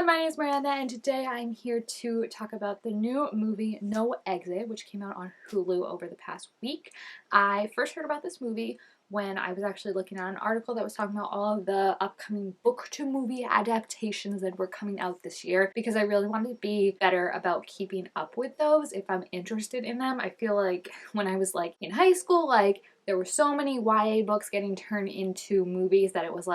my name is Miranda and today I'm here to talk about the new movie No Exit, which came out on Hulu over the past week. I first heard about this movie when I was actually looking at an article that was talking about all of the upcoming book to movie adaptations that were coming out this year, because I really wanted to be better about keeping up with those if I'm interested in them. I feel like when I was in high school, there were so many YA books getting turned into movies that it was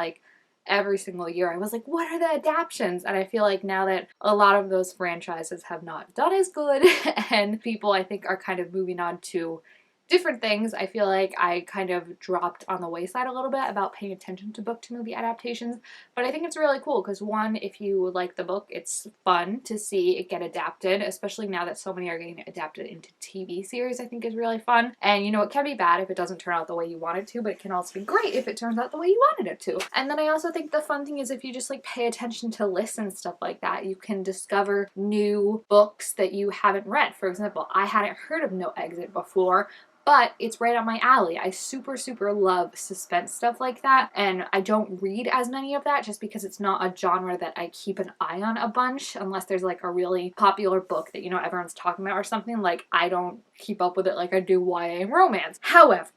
every single year I was like, what are the adaptions? And I feel like now that a lot of those franchises have not done as good and people I think are kind of moving on to different things, I feel like I kind of dropped on the wayside a little bit about paying attention to book to movie adaptations. But I think it's really cool because, one, if you like the book, it's fun to see it get adapted, especially now that so many are getting adapted into TV series. I think is really fun. And it can be bad if it doesn't turn out the way you want it to, but it can also be great if it turns out the way you wanted it to. And then I also think the fun thing is if you just pay attention to lists and stuff like that, you can discover new books that you haven't read. For example, I hadn't heard of No Exit before, but it's right up my alley. I super love suspense stuff like that, and I don't read as many of that just because it's not a genre that I keep an eye on a bunch unless there's a really popular book that everyone's talking about or something. I don't keep up with it like I do YA romance. However,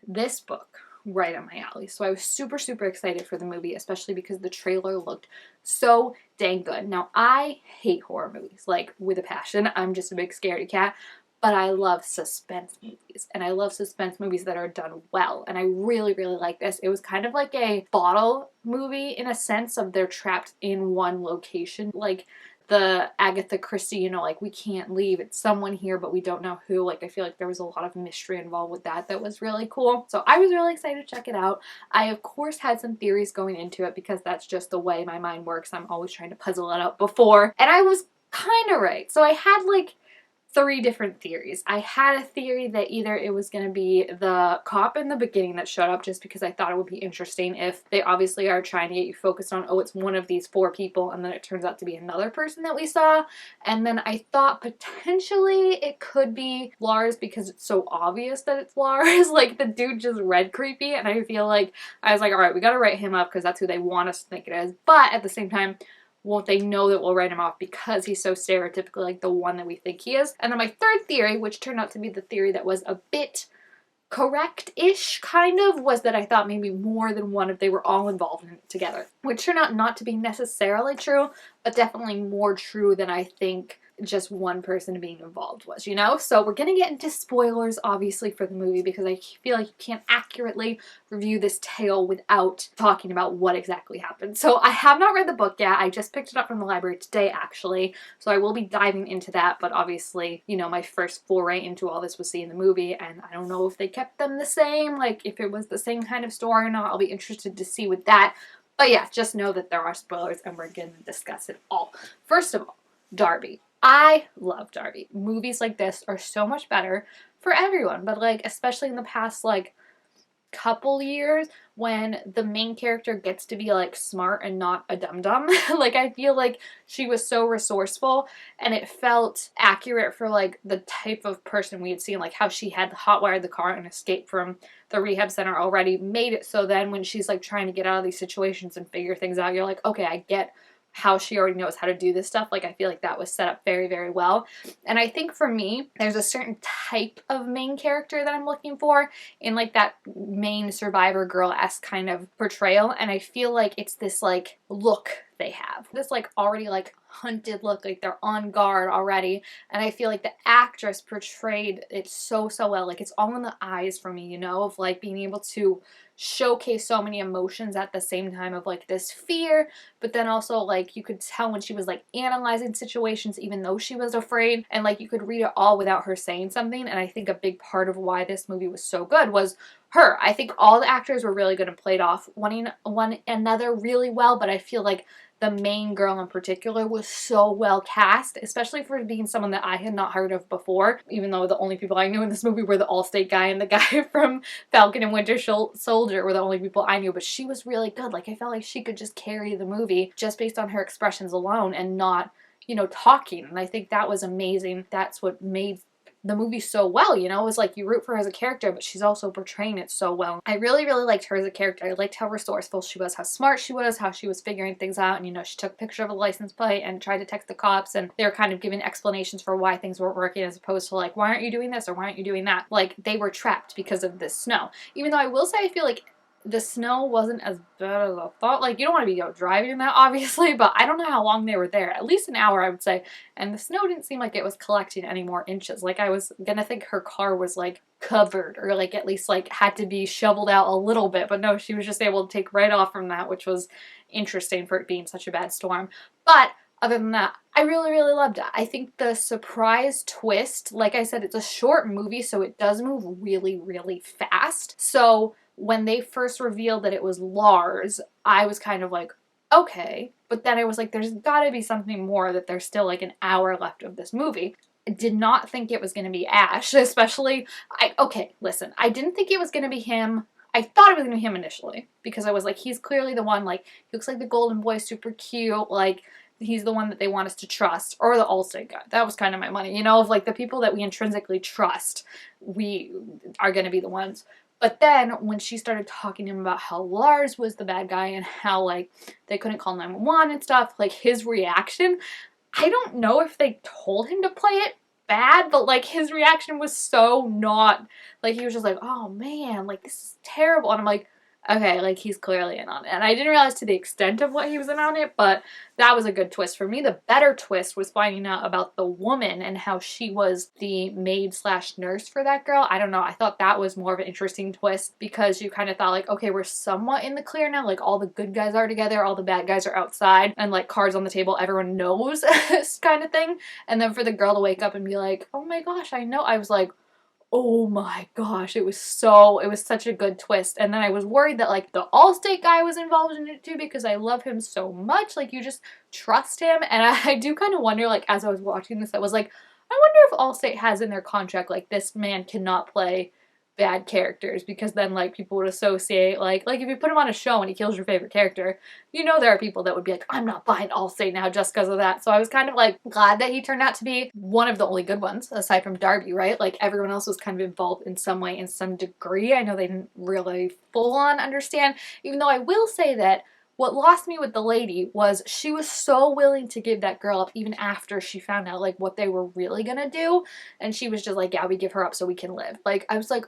this book, right up my alley. So I was super excited for the movie, especially because the trailer looked so dang good. Now, I hate horror movies, with a passion. I'm just a big scaredy cat. But I love suspense movies, and I love suspense movies that are done well, and I really like this. It was kind of like a bottle movie in a sense of they're trapped in one location, like the Agatha Christie, we can't leave, it's someone here but we don't know who. I feel like there was a lot of mystery involved with that was really cool. So I was really excited to check it out. I of course had some theories going into it because that's just the way my mind works. I'm always trying to puzzle it out before, and I was kind of right. So I had three different theories. I had a theory that either it was going to be the cop in the beginning that showed up, just because I thought it would be interesting if they obviously are trying to get you focused on, oh, it's one of these four people, and then it turns out to be another person that we saw. And then I thought potentially it could be Lars because it's so obvious that it's Lars. The dude just read creepy, and I feel like I was like, all right, we got to write him up because that's who they want us to think it is. But at the same time, won't they know that we'll write him off because he's so stereotypically the one that we think he is? And then my third theory, which turned out to be the theory that was a bit correct-ish, kind of, was that I thought maybe more than one of they were all involved in it together, which turned out not to be necessarily true, but definitely more true than I think just one person being involved was, So we're gonna get into spoilers, obviously, for the movie, because I feel like you can't accurately review this tale without talking about what exactly happened. So I have not read the book yet. I just picked it up from the library today, actually, so I will be diving into that, but obviously, my first foray into all this was seeing the movie, and I don't know if they kept them the same, if it was the same kind of story or not. I'll be interested to see with that. But yeah, just know that there are spoilers, and we're gonna discuss it all. First of all, Darby. I love Darby. Movies like this are so much better for everyone, but especially in the past couple years when the main character gets to be smart and not a dum-dum. I feel like she was so resourceful, and it felt accurate for the type of person we had seen, how she had hotwired the car and escaped from the rehab center already, made it so then when she's trying to get out of these situations and figure things out, you're like, okay, I get how she already knows how to do this stuff. I feel like that was set up very well. And I think for me, there's a certain type of main character that I'm looking for in that main survivor girl-esque kind of portrayal. And I feel like it's this look they have. This already hunted look, they're on guard already. And I feel like the actress portrayed it so well. It's all in the eyes for me, of being able to showcase so many emotions at the same time of this fear, but then also you could tell when she was analyzing situations even though she was afraid, and you could read it all without her saying something. And I think a big part of why this movie was so good was her. I think all the actors were really good and played off one another really well, but I feel like the main girl in particular was so well cast, especially for being someone that I had not heard of before, even though the only people I knew in this movie were the Allstate guy and the guy from Falcon and Winter Soldier were the only people I knew, but she was really good. I felt like she could just carry the movie just based on her expressions alone and not, talking, and I think that was amazing. That's what made the movie so well, you know? It was like you root for her as a character, but she's also portraying it so well. I really, really liked her as a character. I liked how resourceful she was, how smart she was, how she was figuring things out, and you know, she took a picture of a license plate and tried to text the cops, and they were kind of giving explanations for why things weren't working, as opposed to like, why aren't you doing this or why aren't you doing that? Like, they were trapped because of this snow. Even though I will say I feel like the snow wasn't as bad as I thought. Like, you don't want to be out driving in that, obviously, but I don't know how long they were there. At least an hour, I would say. And the snow didn't seem like it was collecting any more inches. Like, I was gonna think her car was, like, covered, or, like, at least, like, had to be shoveled out a little bit. But no, she was just able to take right off from that, which was interesting for it being such a bad storm. But other than that, I really, really loved it. I think the surprise twist, like I said, it's a short movie, so it does move really, really fast. So when they first revealed that it was Lars, I was kind of like, okay. But then I was like, there's gotta be something more, that there's still like an hour left of this movie. I did not think it was gonna be Ash, especially, okay, listen, I didn't think it was gonna be him. I thought it was gonna be him initially, because I was like, he's clearly the one, like, he looks like the golden boy, super cute, like, he's the one that they want us to trust, or the Allstate guy. That was kind of my money, you know, of like the people that we intrinsically trust, we are gonna be the ones. But then when she started talking to him about how Lars was the bad guy and how like they couldn't call 911 and stuff, like his reaction, I don't know if they told him to play it bad, but like his reaction was so not, like he was just like, oh man, like this is terrible. And I'm like, okay, like he's clearly in on it. And I didn't realize to the extent of what he was in on it, but that was a good twist for me. The better twist was finding out about the woman and how she was the maid slash nurse for that girl. I don't know. I thought that was more of an interesting twist, because you kind of thought like, okay, we're somewhat in the clear now. Like all the good guys are together, all the bad guys are outside, and like cards on the table, everyone knows kind of thing. And then for the girl to wake up and be like, oh my gosh, I know. I was like, oh my gosh, it was such a good twist. And then I was worried that like the Allstate guy was involved in it too, because I love him so much. Like you just trust him. And I do kind of wonder, like as I was watching this, I was like, I wonder if Allstate has in their contract like this man cannot play bad characters, because then like people would associate like if you put him on a show and he kills your favorite character, you know there are people that would be like, I'm not buying Allstate now just because of that. So I was kind of like glad that he turned out to be one of the only good ones aside from Darby, right? Like everyone else was kind of involved in some way, in some degree. I know they didn't really full on understand, even though I will say that what lost me with the lady was she was so willing to give that girl up even after she found out like what they were really gonna do, and she was just like, yeah, we give her up so we can live. Like I was like,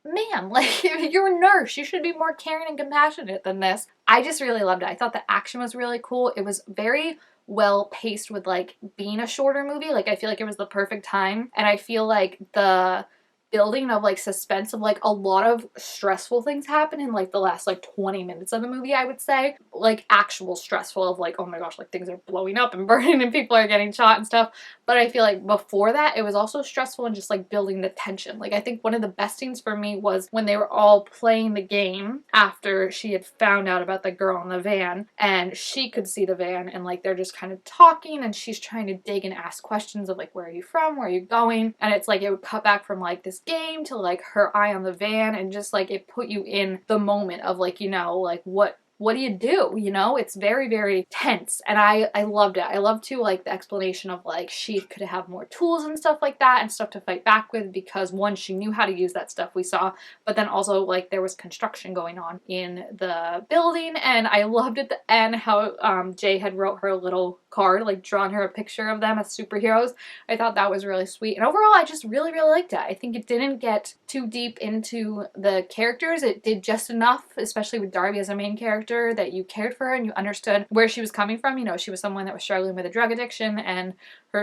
ma'am, like you're a nurse, you should be more caring and compassionate than this. I just really loved it. I thought the action was really cool. It was very well paced with like being a shorter movie. Like I feel like it was the perfect time, and I feel like the building of like suspense of like a lot of stressful things happen in like the last like 20 minutes of the movie, I would say. Like actual stressful of like, oh my gosh, like things are blowing up and burning and people are getting shot and stuff. But I feel like before that it was also stressful and just like building the tension. Like I think one of the best scenes for me was when they were all playing the game after she had found out about the girl in the van, and she could see the van, and like they're just kind of talking and she's trying to dig and ask questions of like, where are you from, where are you going, and it's like it would cut back from like this game to like her eye on the van, and just like it put you in the moment of like, you know, like what do you do? You know, it's very, very tense. And I loved it. I loved too, like the explanation of like she could have more tools and stuff like that and stuff to fight back with, because one, she knew how to use that stuff we saw, but then also like there was construction going on in the building. And I loved at the end how Jay had wrote her a little card, like drawn her a picture of them as superheroes. I thought that was really sweet. And overall, I just really, really liked it. I think it didn't get too deep into the characters. It did just enough, especially with Darby as a main character, that you cared for her and you understood where she was coming from. You know, she was someone that was struggling with a drug addiction, and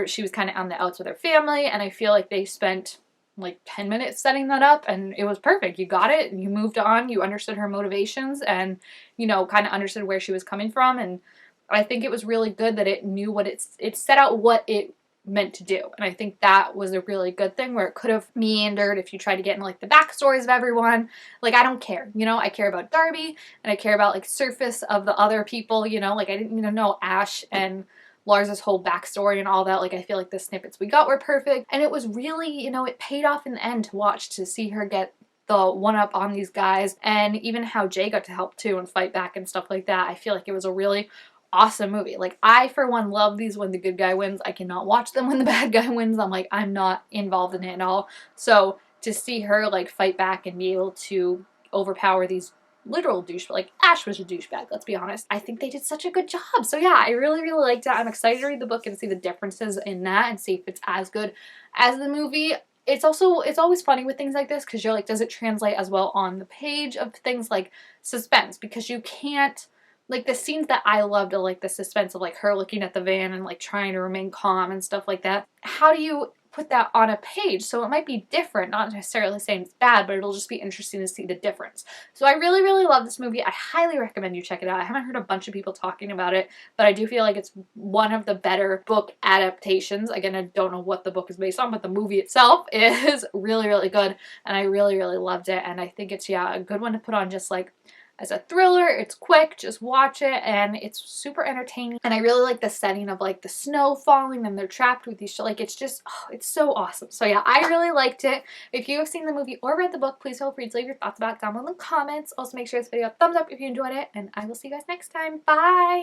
she was kind of on the outs with her family, and I feel like they spent like 10 minutes setting that up, and it was perfect. You got it, and you moved on, you understood her motivations, and you know, kind of understood where she was coming from. And I think it was really good that it knew what it set out what it meant to do. And I think that was a really good thing, where it could have meandered if you tried to get into like the backstories of everyone. Like I don't care, you know, I care about Darby and I care about like surface of the other people, you know, like I didn't even know Ash and Lars's whole backstory and all that. Like I feel like the snippets we got were perfect, and it was really, you know, it paid off in the end to watch, to see her get the one up on these guys, and even how Jay got to help too and fight back and stuff like that. I feel like it was a really awesome movie. Like, I, for one, love these when the good guy wins. I cannot watch them when the bad guy wins. I'm like, I'm not involved in it at all. So to see her, like, fight back and be able to overpower these literal douche, like, Ash was a douchebag, let's be honest. I think they did such a good job. So yeah, I really, really liked it. I'm excited to read the book and see the differences in that and see if it's as good as the movie. It's always funny with things like this because you're like, does it translate as well on the page of things like suspense? Because you can't, like, the scenes that I loved are like the suspense of like her looking at the van and like trying to remain calm and stuff like that. How do you put that on a page? So it might be different, not necessarily saying it's bad, but it'll just be interesting to see the difference. So I really, really love this movie. I highly recommend you check it out. I haven't heard a bunch of people talking about it, but I do feel like it's one of the better book adaptations. Again, I don't know what the book is based on, but the movie itself is really, really good, and I really, really loved it, and I think it's, yeah, a good one to put on just like as a thriller. It's quick, just watch it, and it's super entertaining. And I really like the setting of like the snow falling and they're trapped with these, like, it's just, oh, it's so awesome. So yeah, I really liked it. If you have seen the movie or read the book, please feel free to leave your thoughts about it down below in the comments. Also, make sure this video a thumbs up if you enjoyed it, and I will see you guys next time. Bye!